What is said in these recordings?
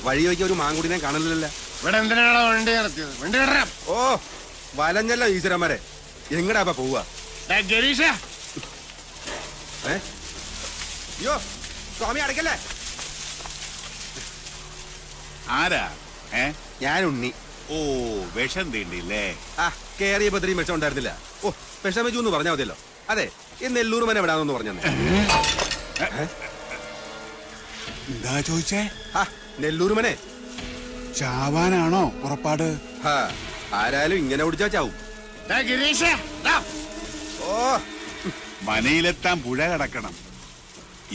വഴി വയ്ക്ക് ഒരു മാങ്കുടിനെ കാണലില്ല. ഇവിടെ എന്തിനാണോ വണ്ടി നിർത്തിയത്? വണ്ടി ഇടണം. ഓ വലഞ്ഞല്ലോ ഈശ്വരന്മാരെ. എങ്ങടാ പോവാ? ഗരീഷ അയ്യോ സ്വാമി അടക്കല്ലേ. ആരാ? ഞാൻ ഉണ്ണി. ഓ വിഷം തീണ്ടില്ലേ? ആ കേറിയപ്പോ ഇത്രയും വിഷം ഉണ്ടായിരുന്നില്ല. ഓ വിഷം വെച്ചു എന്ന് പറഞ്ഞാൽ മതിയല്ലോ. അതെ ഈ നെല്ലൂർ മന എവിടാന്ന് പറഞ്ഞു. എന്താ ചോദിച്ചേ? ആ നെല്ലൂർ മനെ ചാവാനാണോ പുറപ്പാട്? ആരായാലും ഇങ്ങനെ ഓടിച്ചാ ചാവും. ഗരീഷ ഓ മനയിലെത്താൻ പുഴ കടക്കണം.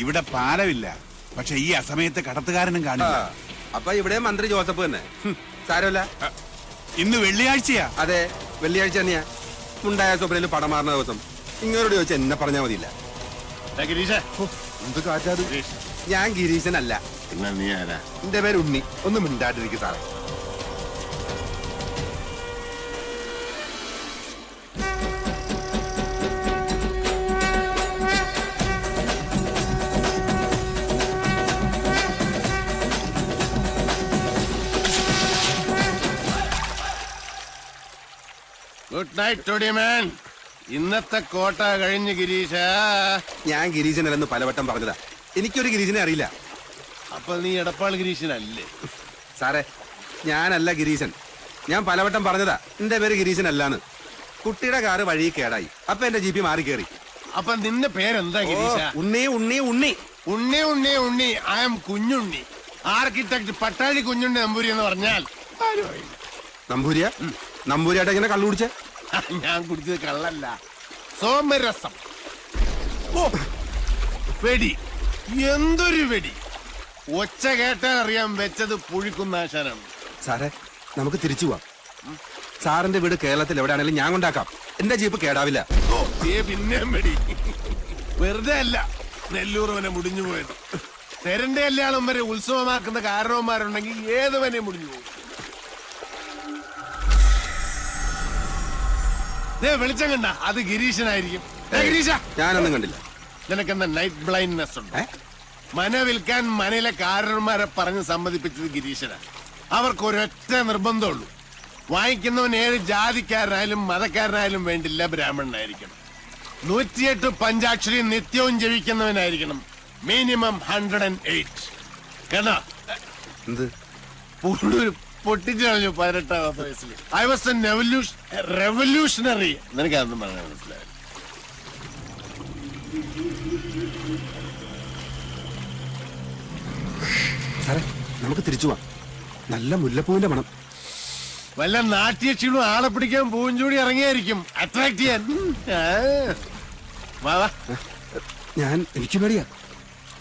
ഇവിടെ പാലമില്ല. പക്ഷെ ഈ അസമയത്ത് കടത്തുകാരനും കാണില്ല. അപ്പൊ ഇവിടെ മന്ത്രി ജോസഫ് തന്നെ. സാരമില്ല. ഇന്ന് വെള്ളിയാഴ്ചയാ. അതെ വെള്ളിയാഴ്ച തന്നെയാ. മുണ്ടായ സ്വപ്നയിൽ പടം മാറുന്ന ദിവസം. ഇങ്ങനോട് ചോദിച്ചാൽ എന്നെ പറഞ്ഞാൽ മതിയില്ല. എന്ത് കാറ്റാത്? ഞാൻ ഗിരീശനല്ല. പിന്നെ നീ ആരാ? എന്റെ പേര് ഉണ്ണി. ഒന്നും മിണ്ടാട്ടിരിക്കും സാറേ. Good night toddy man. ഇന്നത്തെ കോട്ട കഴിഞ്ഞ് ഗിരീഷ. ഞാൻ ഗിരീശനല്ലെന്ന് പലവട്ടം പറഞ്ഞതാ. എനിക്കൊരു ഗിരീശനെ അറിയില്ല. അപ്പൊ നീ എടപ്പാൾ ഗിരീശനല്ലേ? സാറേ ഞാനല്ല ഗിരീശൻ. ഞാൻ പലവട്ടം പറഞ്ഞതാ എന്റെ പേര് ഗിരീശനല്ലാന്ന്. കുട്ടിയുടെ കാറ് വഴി കേടായി. അപ്പൊ എന്റെ ജീപ്പി മാറി കയറി. അപ്പൊ നിന്റെ പേരെന്താ Girisha? Unni Unni Unni Unni Unni Unni. I'm Kunjunni. Architect Pattazhi Kunjunni Namboori എന്ന് പറഞ്ഞാൽ നമ്പൂരിയ? നമ്പൂരിയായിട്ട് എങ്ങനെ കള്ളു കുടിച്ചേ? ഞാൻ കുടിച്ചത് കള്ളല്ല, സോമരസം. ഓ വെടി, എന്തൊരു വെടി! ഒച്ച കേട്ടാ അറിയാൻ വെച്ചത് പുഴിക്കുന്നാശാനാണ്. സാറേ നമുക്ക് തിരിച്ചു പോവാം. സാറിന്റെ വീട് കേരളത്തിൽ എവിടെയാണെങ്കിലും ഞാൻ കൊണ്ടാക്കാം. എന്റെ ജീപ്പ് കേടാവില്ല. പിന്നെ വെടി വെറുതെ അല്ല നെല്ലൂർ വനെ മുടിഞ്ഞു പോയത്. തെരന്റെ കല്യാണം വരെ ഉത്സവമാക്കുന്ന കാരണവന്മാരുണ്ടെങ്കിൽ ഏതുവനെ മുടിഞ്ഞു പോകും. വെളിച്ചം കണ്ട അത് ഗിരീശനായിരിക്കും. ഗിരീഷ ഞാനൊന്നും കണ്ടില്ല. നിനക്കെന്താ നൈറ്റ് ബ്ലൈൻഡ്നെസ് ഉണ്ട്? മന വിൽക്കാൻ മനയിലെ കാരണന്മാരെ പറഞ്ഞ് സമ്മതിപ്പിച്ചത് ഗിരീശനാണ്. അവർക്ക് ഒരൊറ്റ നിർബന്ധമുള്ളൂ, വാങ്ങിക്കുന്നവൻ ഏത് ജാതിക്കാരനായാലും മതക്കാരനായാലും വേണ്ടില്ല, ബ്രാഹ്മണനായിരിക്കണം. 108 പഞ്ചാക്ഷരി നിത്യവും ജപിക്കുന്നവനായിരിക്കണം. മിനിമം 108. കേട്ടോ? എന്ത് പൊട്ടിച്ചു കളഞ്ഞു 18ാമത്തെ വയസ്സിൽ. I was a revolutionary. നിനക്കതൊന്നും പറയാൻ മനസ്സിലായി? സാറേ നമുക്ക് തിരിച്ചു പോവാം. നല്ല മുല്ലപ്പൂവിന്റെ മണം. വല്ല നാട്യക്ഷീണും ആളെ പിടിക്കാൻ പൂഞ്ചൂടി ഇറങ്ങിയായിരിക്കും, അട്രാക്ട് ചെയ്യാൻ. വാ എനിക്ക് പേടിയാ.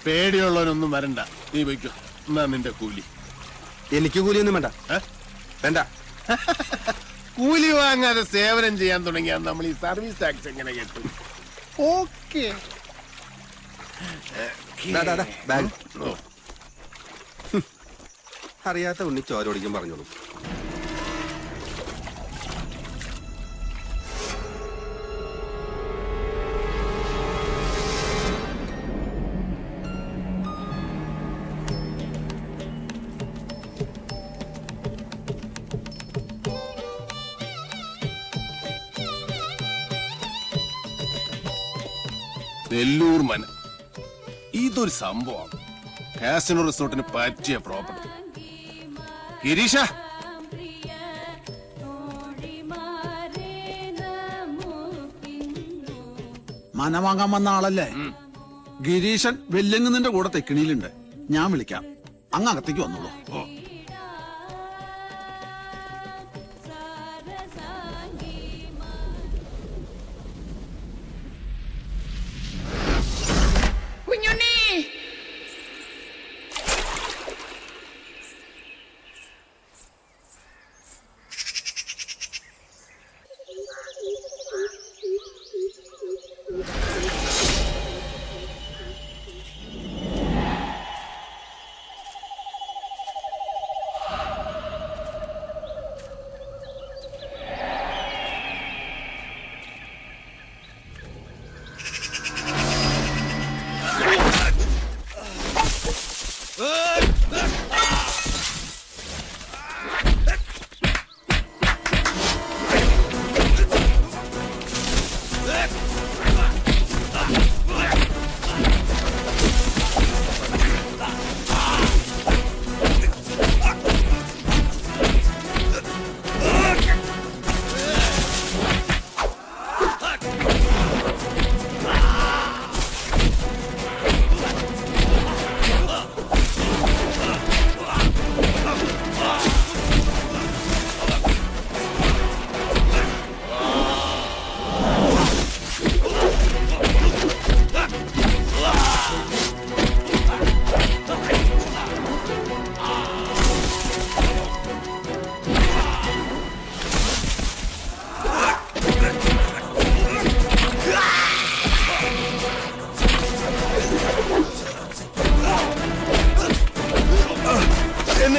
പേടിയുള്ളവനൊന്നും വരണ്ട, നീ വയ്ക്കോ. എന്നാ നിന്റെ കൂലി. എനിക്ക് കൂലിയൊന്നും വേണ്ട. വേണ്ട. കൂലി വാങ്ങാതെ സേവനം ചെയ്യാൻ തുടങ്ങിയാൽ നമ്മൾ ഈ സർവീസ് ടാക്സ് എങ്ങനെ കിട്ടും? ഓക്കെ. അറിയാത്ത ഉണ്ണി ചോരോടിക്കും പറഞ്ഞോളൂ. നെല്ലൂർ മന ഇതൊരു സംഭവമാണ്. കാസിനോ റിസോർട്ടിന് പറ്റിയ പ്രോപ്പർട്ടി. ഗിരീഷ, മന വാങ്ങാൻ വന്ന ആളല്ലേ? ഗിരീശൻ വെല്ലങ്ങുന്നതിന്റെ കൂടെ തെക്കിണിയിലുണ്ട്. ഞാൻ വിളിക്കാം, അങ്ങ് അകത്തേക്ക് വന്നോളൂ.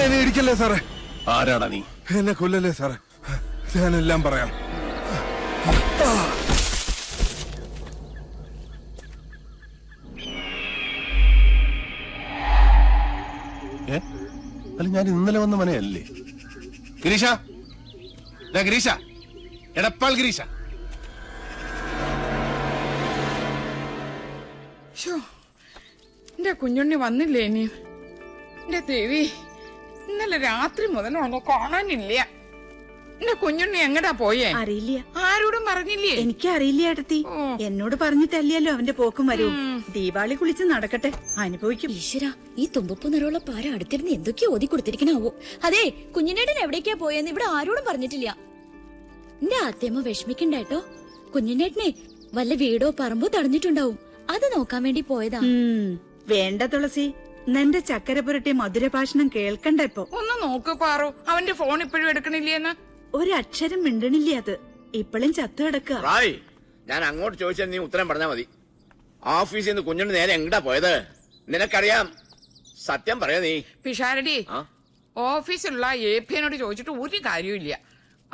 എന്നെ ഇടിക്കല്ലേ സാറേ. ആരാടാ നീ? എന്നെ കൊല്ലല്ലേ സാറേ, ഞാനെല്ലാം പറയാം. അല്ല ഞാൻ ഇന്നലെ വന്ന മനയല്ലേ? ഗിരീഷ, ഗിരീഷ, എടപ്പാൾ ഗിരീഷ. എന്റെ കുഞ്ഞുണ്ണി വന്നില്ലേ ഇനി? എന്റെ ദേവി, ഇന്നലെ രാത്രി മുതൽ അവനെ കാണാനില്ല. എന്റെ കുഞ്ഞുണ്ണി എങ്ങടാ പോയേ? അറിയില്ല. ആരോടും പറഞ്ഞില്ലേ? എനിക്കറിയില്ല ഏട്ടത്തി. എന്നോട് പറഞ്ഞിട്ടല്ലല്ലോ അവന്റെ പോക്കും വരവും. ദീപാവലി കുളിച്ച് നടക്കട്ടെ, അനുഭവിക്കും. ഈശ്വര, ഈ തുമ്പപ്പൂ നിറമുള്ള പാര അടുത്തിരുന്ന് എന്തൊക്കെയോ ഓതി കൊടുത്തിരിക്കണാവോ. അതെ, കുഞ്ഞിനേട്ടൻ എവിടേക്കാ പോയെന്ന് ഇവിടെ ആരോടും പറഞ്ഞിട്ടില്ല. എന്റെ ആദ്യമ്മ വിഷമിക്കണ്ടേട്ടോ. കുഞ്ഞിനേട്ടനെ വല്ല വീടോ പറമ്പോ തടഞ്ഞിട്ടുണ്ടാവും, അത് നോക്കാൻ വേണ്ടി പോയതാ. വേണ്ട തുളസി, നിന്റെ ചക്കര പുരട്ടി മധുരഭാഷണം കേൾക്കണ്ട ഇപ്പൊ. ഒന്ന് നോക്ക് പാറു, അവന്റെ ഫോൺ ഇപ്പോഴും എടുക്കണില്ലേന്ന്. ഒരക്ഷരം മിണ്ടണില്ല. അത് ഇപ്പോഴും ചത്തു കിടക്കുക. റായ്, ഞാൻ അങ്ങോട്ട് ചോദിച്ചാൽ നീ ഉത്തരം പറഞ്ഞാ മതി. ഓഫീസിൽ നിന്ന് കുഞ്ഞിന് നേരെ എങ്ങടാ പോയത്? നിനക്കറിയാം, സത്യം പറയാ നീ. പിഷാരടി, ഓഫീസിലുള്ള APനോട് ചോദിച്ചിട്ട് ഒരു കാര്യമില്ല.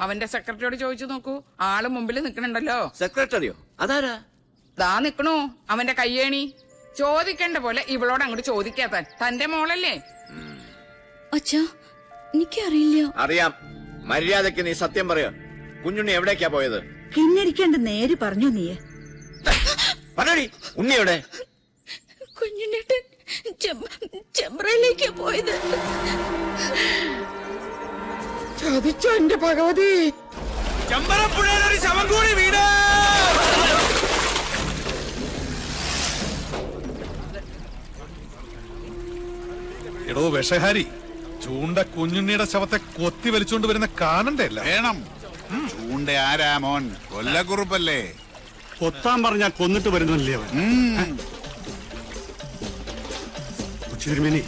അവന്റെ സെക്രട്ടറിയോട് ചോദിച്ചു നോക്കൂ, ആള് മുമ്പിൽ നിക്കണുണ്ടല്ലോ. സെക്രട്ടറിയോ? അതാരാ? ദാ നിക്കണു അവന്റെ കയ്യേണി. ചോദിക്കേണ്ട പോലെ ഇവളോട് അങ്ങോട്ട് ചോദിക്കാത്താൻ. തന്റെ മോളല്ലേ? അച്ഛാ, എനിക്കറിയില്ല. അറിയാം. മര്യാദക്ക് നീ സത്യം പറയാ. കുഞ്ഞുണ്ണി എവിടേക്കാ പോയത്? കിന്നരിക്കാണ്ട് നേര് പറഞ്ഞു നീ. പറയടി, ഉണ്ണി എവിടെ? കുഞ്ഞിനേട്ടൻ ചെമ്പ്രയിലേക്കാ പോയത്. ചതിച്ചോ എന്റെ ഭഗവതി. ചെമ്പറപ്പുഴയിലൊരു ശവം കൂടി വീട്. എടോ വിഷഹാരി, ചൂണ്ട കുഞ്ഞുണ്ണിയുടെ ശവത്തെ കൊത്തി വലിച്ചുകൊണ്ട് വരുന്ന കാണണ്ടല്ല. വേണം. ചൂണ്ട ആരാ മോൻ? കൊല്ലക്കുറുപ്പല്ലേ? കൊത്താൻ പറഞ്ഞാൽ കൊന്നിട്ട് വരുന്നില്ലേ അവൻ? ഉച്ചിരുമേനി,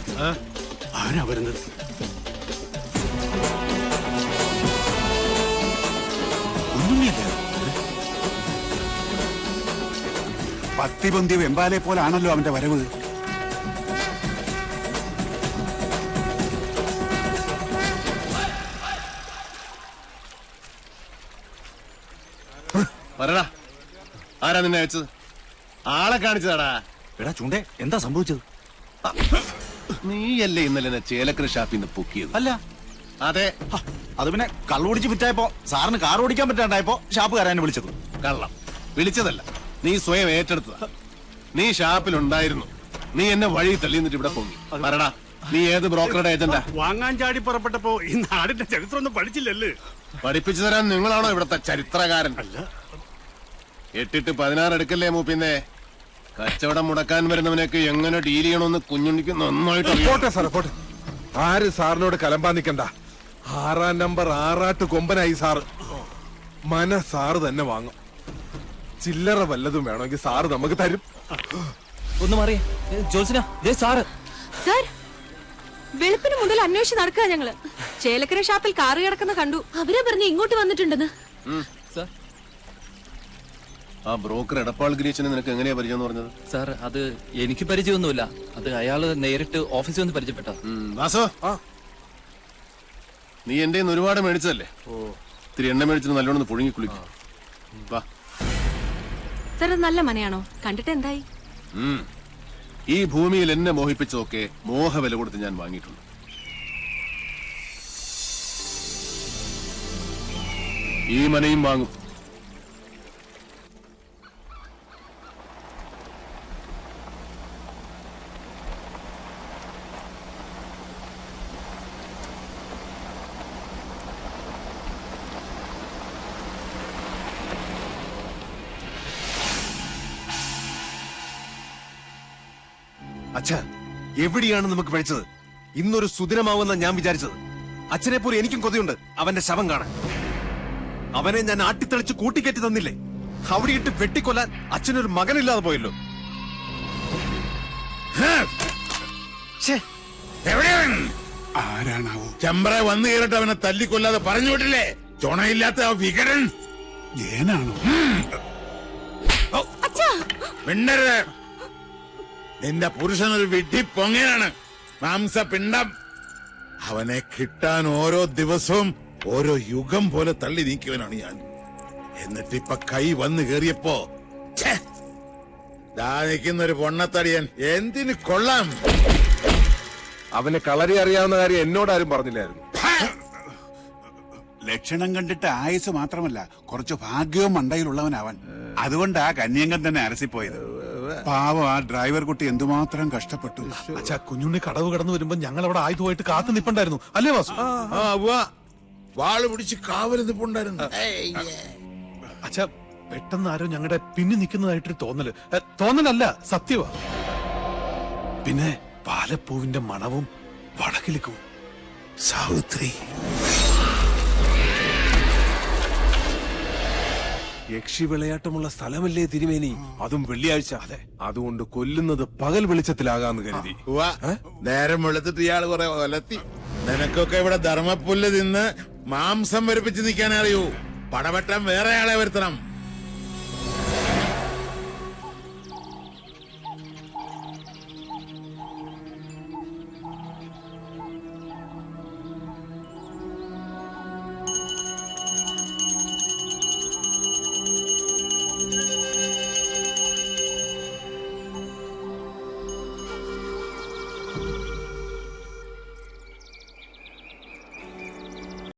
ആരാ വരുന്നത്? പത്തി പൊന്തിയ വെമ്പാലെ പോലാണല്ലോ അവന്റെ വരവ്. പറടാ, ആരാ നിന്നെ അയച്ചത്? ആളെ കാണിച്ചതാടാ. എടാ ചൂണ്ടേ, എന്താ സംഭവിച്ചത്? നീയല്ലേ ഇന്നലെ എന്നെ ചേലക്കര ഷാപ്പിൽ നിന്ന് പൊക്കിയത്? അല്ല. അതെ. അത് പിന്നെ കള്ളുപിടിച്ച് വിറ്റായപ്പോ സാറിന് കാർ ഓടിക്കാൻ പറ്റാണ്ടായപ്പോ ഷാപ്പുകാരനെ വിളിച്ചത്. കള്ളം വിളിച്ചതല്ല, നീ സ്വയം ഏറ്റെടുത്തതാ. നീ ഷാപ്പിലുണ്ടായിരുന്നു. നീ എന്നെ വഴി തള്ളി എന്നിട്ട് ഇവിടെ പൊങ്ങി. പറടാ, നീ ഏത് ബ്രോക്കറുടെ ഏജന്റാ? വാങ്ങാൻ ചാടി പുറപ്പെട്ടപ്പോ ഈ നാടിന്റെ ചരിത്രം ഒന്നും പഠിച്ചില്ലല്ലേ? പഠിപ്പിച്ചു തരാൻ നിങ്ങളാണോ ഇവിടത്തെ ചരിത്രകാരൻ? അല്ല. 8 16 എടുക്കല്ലേ മൂപ്പിന്നെ. കച്ചവടം മുടക്കാൻ വരുന്നവനൊക്കെ എങ്ങനെ ഡീൽ ചെയ്യണമെന്ന് കുഞ്ഞുണ്ണിക്ക് നന്നായിട്ട് അറിയാം. പോട്ടെ സാറേ, പോട്ടെ. ആര് സാറിനോട് കലമ്പാൻ നിക്കണ്ട. 6-ാം നമ്പർ ആറാട്ട് കൊമ്പനായി സാറ്. സാറ് തന്നെ വാങ്ങും. ചില്ലറ വല്ലതും വേണമെങ്കിൽ സാറ് നമുക്ക് തരും. ഒന്ന് മാറിയേ ജോത്സന, സാറ്. സാർ, വെളുപ്പിന് മുതൽ അന്വേഷിച്ച് നടക്കുക ഞങ്ങള്. ചേലക്കര ഷാപ്പിൽ കാറ് കിടക്കുന്ന കണ്ടു. അവരെ പറഞ്ഞ് ഇങ്ങോട്ട് വന്നിട്ടുണ്ടെന്ന്. ആ ബ്രോക്കർ എടപ്പാൾ ഗിരീശനെ നിനക്ക് എങ്ങനെയാ പരിചയം പറഞ്ഞത്? സാർ, അത് എനിക്ക് പരിചയമൊന്നുമില്ല. അത് അയാള് നേരിട്ട് ഓഫീസിൽ വന്ന് പരിചയപ്പെട്ട. വാസോ, നീ എന്റെ ഒരുപാട് മേടിച്ചതല്ലേ? ഇത്തിരി എണ്ണ മേടിച്ചിട്ട് നല്ലോണം പുഴുങ്ങി കുളിക്കും. വാ. സാർ, അത് നല്ല മനയാണോ? കണ്ടിട്ട് എന്തായി? ഈ ഭൂമിയിൽ എന്നെ മോഹിപ്പിച്ചതൊക്കെ മോഹവില കൊടുത്ത് ഞാൻ വാങ്ങിയിട്ടുണ്ട്. ഈ മനയും വാങ്ങും. അച്ഛാ, എവിടെയാണ് നമുക്ക് പഴിച്ചത്? ഇന്നൊരു സുദിനമാവുന്ന ഞാൻ വിചാരിച്ചത്. അച്ഛനെ പോലെ എനിക്കും കൊതിയുണ്ട് അവന്റെ ശവം കാണാൻ. അവനെ ഞാൻ ആട്ടിത്തെളിച്ച് കൂട്ടിക്കയറ്റി തന്നില്ലേ? അവിടെ ഇട്ട് വെട്ടിക്കൊല്ലാൻ അച്ഛനൊരു മകനില്ലാതെ പോയല്ലോ. ആരാണാവോ? ചെമ്പ്ര വന്നു കയറിട്ട് അവനെ തല്ലിക്കൊല്ലാതെ പറഞ്ഞു വിട്ടില്ലേ? ചുണയില്ലാത്ത ആ വികരൻ ഏനാണോ? മിണ്ടരുത്. നിന്റെ പുരുഷനൊരു വിഡ്ഢി പൊങ്ങനാണ്. മാംസപിണ്ഡം. അവനെ കിട്ടാൻ ഓരോ ദിവസവും ഓരോ യുഗം പോലെ തള്ളി നീക്കിയവനാണ് ഞാൻ. എന്നിട്ടിപ്പൊ കൈ വന്നു കേറിയപ്പോ ദാ നിൽക്കുന്നൊരു പൊണ്ണത്തടിയൻ എന്തിന് കൊള്ളാം. അവന് കളരി അറിയാവുന്ന കാര്യം എന്നോടാരും പറഞ്ഞില്ലായിരുന്നു. ലക്ഷണം കണ്ടിട്ട് ആയുസ് മാത്രമല്ല കുറച്ച് ഭാഗ്യവും മണ്ടയിലുള്ളവനവൻ. അതുകൊണ്ടാ കന്യങ്കൻ തന്നെ അരസിപ്പോയത്. പാവം ആ ഡ്രൈവർ കുട്ടി എന്തുമാത്രം കഷ്ടപ്പെട്ടു. അച്ഛാ, കുഞ്ഞുണ്ണി കടവ് കടന്നു വരുമ്പോ ഞങ്ങൾ അവിടെ ആയുധമായിട്ട് കാത്തു നിപ്പുണ്ടായിരുന്നു അല്ലേ വാസു? വാള് പിടിച്ച് കാവല് നിപ്പുണ്ടായിരുന്നു. അച്ഛാ, പെട്ടെന്ന് ആരോ ഞങ്ങളുടെ പിന്നി നിൽക്കുന്നതായിട്ടൊരു തോന്നലല്ല, സത്യവാ. പിന്നെ പാലപ്പൂവിന്റെ മണവും വടക്കിലിക്കും. സാവിത്രി യക്ഷി വിളയാട്ടമുള്ള സ്ഥലമല്ലേ തിരുമേനി? അതും വെള്ളിയാഴ്ച. അതെ, അതുകൊണ്ട് കൊല്ലുന്നത് പകൽ വെളിച്ചത്തിലാകാന്ന് കരുതി. നേരം വെളുത്തിട്ട് ഇയാള് കുറെ ഒലത്തി. നിനക്കൊക്കെ ഇവിടെ ധർമ്മപ്പുല്ല് തിന്ന് മാംസം വരിപ്പിച്ച് നിൽക്കാൻ അറിയൂ. പടവട്ടം വേറെ ആളെ വരുത്തണം.